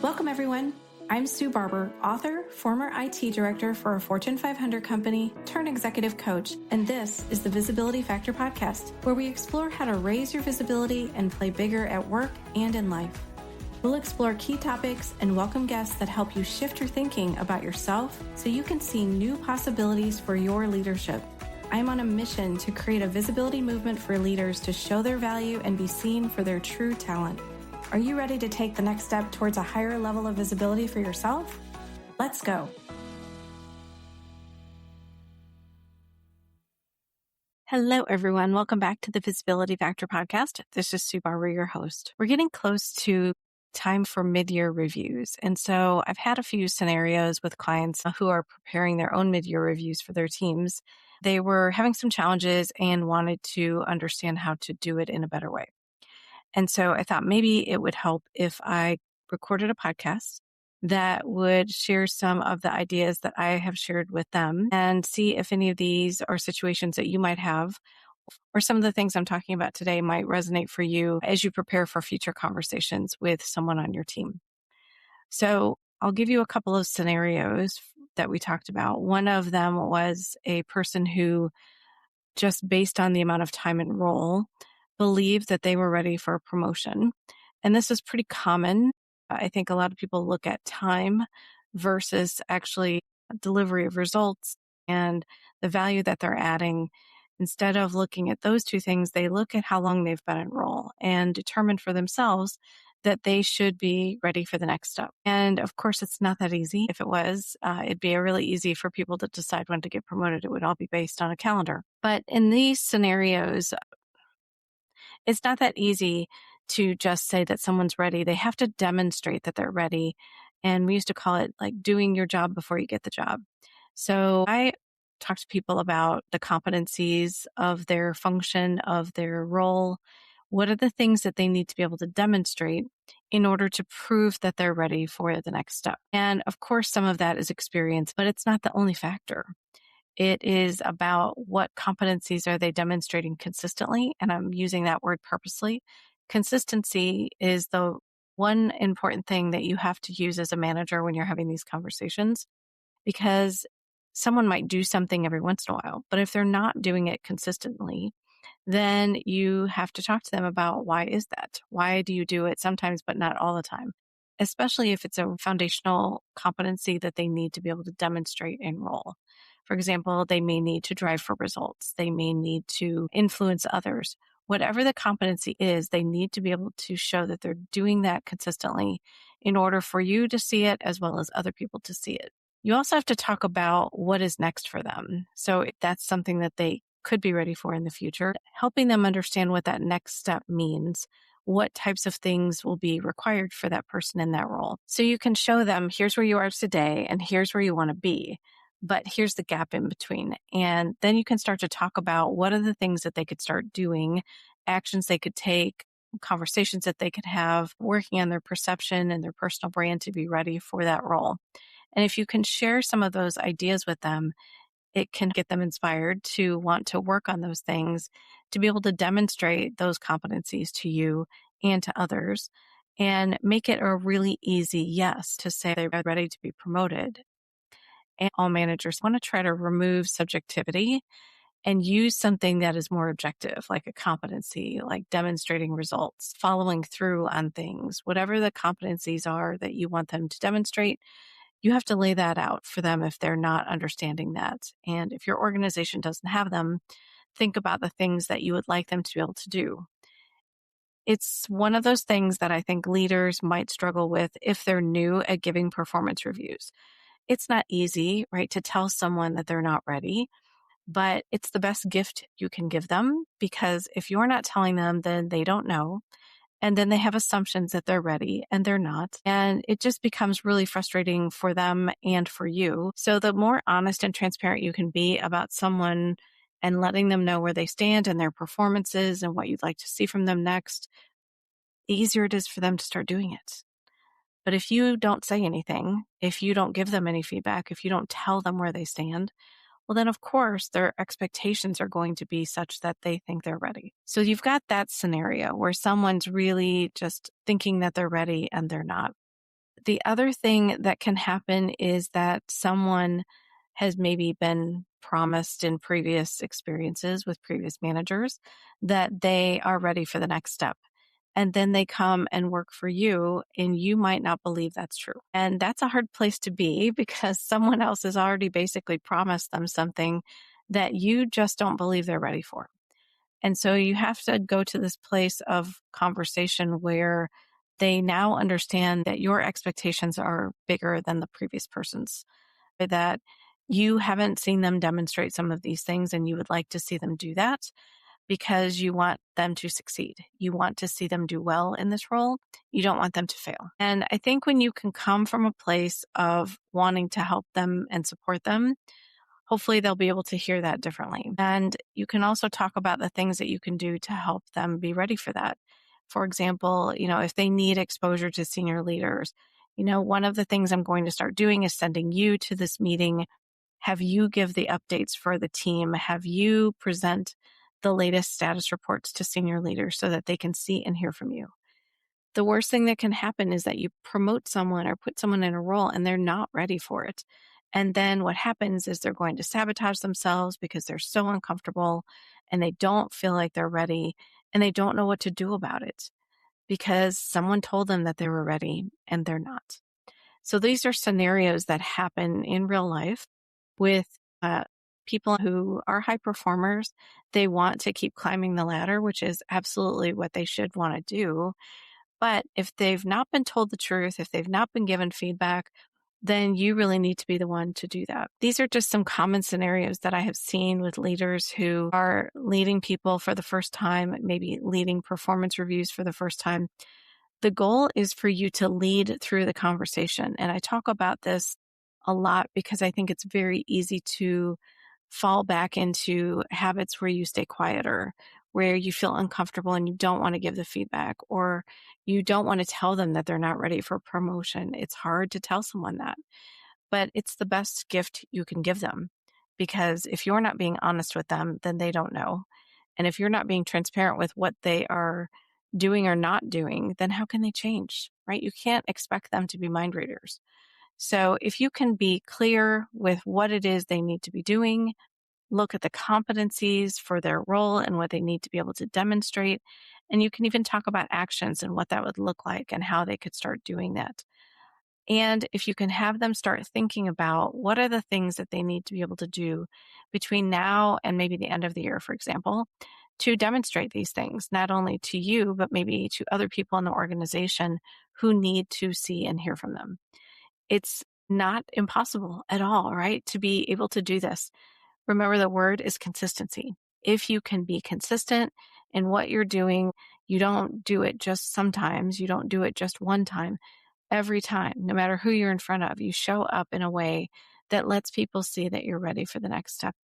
Welcome, everyone. I'm Sue Barber, author, former IT director for a Fortune 500 company, turned executive coach, and this is the Visibility Factor podcast, where we explore how to raise your visibility and play bigger at work and in life. We'll explore key topics and welcome guests that help you shift your thinking about yourself so you can see new possibilities for your leadership. I'm on a mission to create a visibility movement for leaders to show their value and be seen for their true talent. Are you ready to take the next step towards a higher level of visibility for yourself? Let's go. Hello, everyone. Welcome back to the Visibility Factor podcast. This is Sue Barber, your host. We're getting close to time for mid-year reviews. And so I've had a few scenarios with clients who are preparing their own mid-year reviews for their teams. They were having some challenges and wanted to understand how to do it in a better way. And so I thought maybe it would help if I recorded a podcast that would share some of the ideas that I have shared with them and see if any of these are situations that you might have, or some of the things I'm talking about today might resonate for you as you prepare for future conversations with someone on your team. So I'll give you a couple of scenarios that we talked about. One of them was a person who, just based on the amount of time and role, believed that they were ready for a promotion. And this is pretty common. I think a lot of people look at time versus actually delivery of results and the value that they're adding. Instead of looking at those two things, they look at how long they've been in role and determine for themselves that they should be ready for the next step. And of course, it's not that easy. If it was, it'd be really easy for people to decide when to get promoted. It would all be based on a calendar. But in these scenarios, it's not that easy to just say that someone's ready. They have to demonstrate that they're ready. And we used to call it like doing your job before you get the job. So I talk to people about the competencies of their function, of their role. What are the things that they need to be able to demonstrate in order to prove that they're ready for the next step? And of course, some of that is experience, but it's not the only factor. It is about what competencies are they demonstrating consistently, and I'm using that word purposely. Consistency is the one important thing that you have to use as a manager when you're having these conversations, because someone might do something every once in a while, but if they're not doing it consistently, then you have to talk to them about why is that? Why do you do it sometimes, but not all the time? Especially if it's a foundational competency that they need to be able to demonstrate and role. For example, they may need to drive for results. They may need to influence others. Whatever the competency is, they need to be able to show that they're doing that consistently in order for you to see it as well as other people to see it. You also have to talk about what is next for them. So if that's something that they could be ready for in the future, helping them understand what that next step means, what types of things will be required for that person in that role. So you can show them, here's where you are today and here's where you want to be, but here's the gap in between. And then you can start to talk about what are the things that they could start doing, actions they could take, conversations that they could have, working on their perception and their personal brand to be ready for that role. And if you can share some of those ideas with them, it can get them inspired to want to work on those things, to be able to demonstrate those competencies to you and to others, and make it a really easy yes to say they're ready to be promoted. And all managers want to try to remove subjectivity and use something that is more objective, like a competency, like demonstrating results, following through on things, whatever the competencies are that you want them to demonstrate. You have to lay that out for them if they're not understanding that. And if your organization doesn't have them, think about the things that you would like them to be able to do. It's one of those things that I think leaders might struggle with if they're new at giving performance reviews. It's not easy, right, to tell someone that they're not ready, but it's the best gift you can give them, because if you're not telling them, then they don't know. And then they have assumptions that they're ready and they're not. And it just becomes really frustrating for them and for you. So the more honest and transparent you can be about someone and letting them know where they stand and their performances and what you'd like to see from them next, the easier it is for them to start doing it. But if you don't say anything, if you don't give them any feedback, if you don't tell them where they stand, well, then of course their expectations are going to be such that they think they're ready. So you've got that scenario where someone's really just thinking that they're ready and they're not. The other thing that can happen is that someone has maybe been promised in previous experiences with previous managers that they are ready for the next step. And then they come and work for you, and you might not believe that's true. And that's a hard place to be because someone else has already basically promised them something that you just don't believe they're ready for. And so you have to go to this place of conversation where they now understand that your expectations are bigger than the previous person's, that you haven't seen them demonstrate some of these things and you would like to see them do that because you want them to succeed. You want to see them do well in this role. You don't want them to fail. And I think when you can come from a place of wanting to help them and support them, hopefully they'll be able to hear that differently. And you can also talk about the things that you can do to help them be ready for that. For example, if they need exposure to senior leaders, one of the things I'm going to start doing is sending you to this meeting, have you give the updates for the team, have you present the latest status reports to senior leaders so that they can see and hear from you. The worst thing that can happen is that you promote someone or put someone in a role and they're not ready for it. And then what happens is they're going to sabotage themselves because they're so uncomfortable and they don't feel like they're ready and they don't know what to do about it because someone told them that they were ready and they're not. So these are scenarios that happen in real life with people who are high performers. They want to keep climbing the ladder, which is absolutely what they should want to do. But if they've not been told the truth, if they've not been given feedback, then you really need to be the one to do that. These are just some common scenarios that I have seen with leaders who are leading people for the first time, maybe leading performance reviews for the first time. The goal is for you to lead through the conversation. And I talk about this a lot because I think it's very easy to fall back into habits where you stay quieter, where you feel uncomfortable and you don't want to give the feedback, or you don't want to tell them that they're not ready for promotion. It's hard to tell someone that, but it's the best gift you can give them, because if you're not being honest with them, then they don't know. And if you're not being transparent with what they are doing or not doing, then how can they change, right? You can't expect them to be mind readers. So if you can be clear with what it is they need to be doing, look at the competencies for their role and what they need to be able to demonstrate, and you can even talk about actions and what that would look like and how they could start doing that. And if you can have them start thinking about what are the things that they need to be able to do between now and maybe the end of the year, for example, to demonstrate these things, not only to you, but maybe to other people in the organization who need to see and hear from them. It's not impossible at all, right? To be able to do this. Remember, the word is consistency. If you can be consistent in what you're doing, you don't do it just sometimes, you don't do it just one time. Every time, no matter who you're in front of, you show up in a way that lets people see that you're ready for the next step.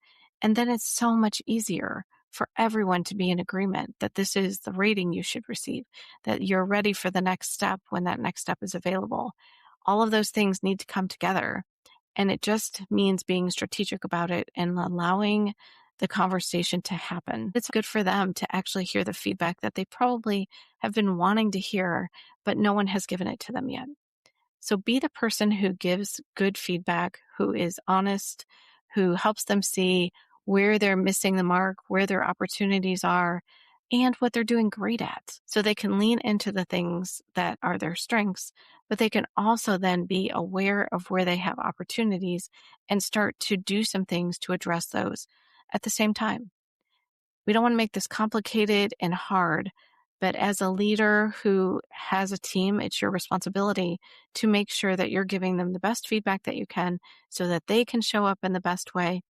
And then it's so much easier for everyone to be in agreement that this is the rating you should receive, that you're ready for the next step when that next step is available. All of those things need to come together. And it just means being strategic about it and allowing the conversation to happen. It's good for them to actually hear the feedback that they probably have been wanting to hear, but no one has given it to them yet. So be the person who gives good feedback, who is honest, who helps them see where they're missing the mark, where their opportunities are, and what they're doing great at. So they can lean into the things that are their strengths, but they can also then be aware of where they have opportunities and start to do some things to address those at the same time. We don't want to make this complicated and hard, but as a leader who has a team, it's your responsibility to make sure that you're giving them the best feedback that you can so that they can show up in the best way.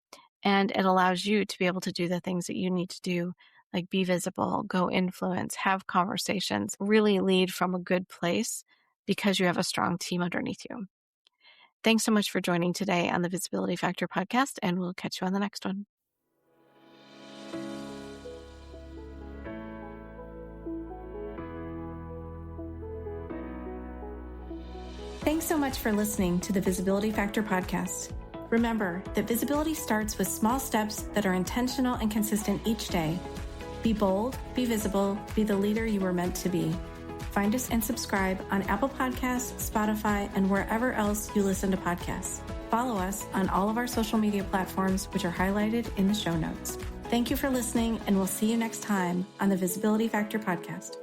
And it allows you to be able to do the things that you need to do, like be visible, go influence, have conversations, really lead from a good place because you have a strong team underneath you. Thanks so much for joining today on the Visibility Factor podcast, and we'll catch you on the next one. Thanks so much for listening to the Visibility Factor podcast. Remember that visibility starts with small steps that are intentional and consistent each day. Be bold, be visible, be the leader you were meant to be. Find us and subscribe on Apple Podcasts, Spotify, and wherever else you listen to podcasts. Follow us on all of our social media platforms, which are highlighted in the show notes. Thank you for listening, and we'll see you next time on the Visibility Factor Podcast.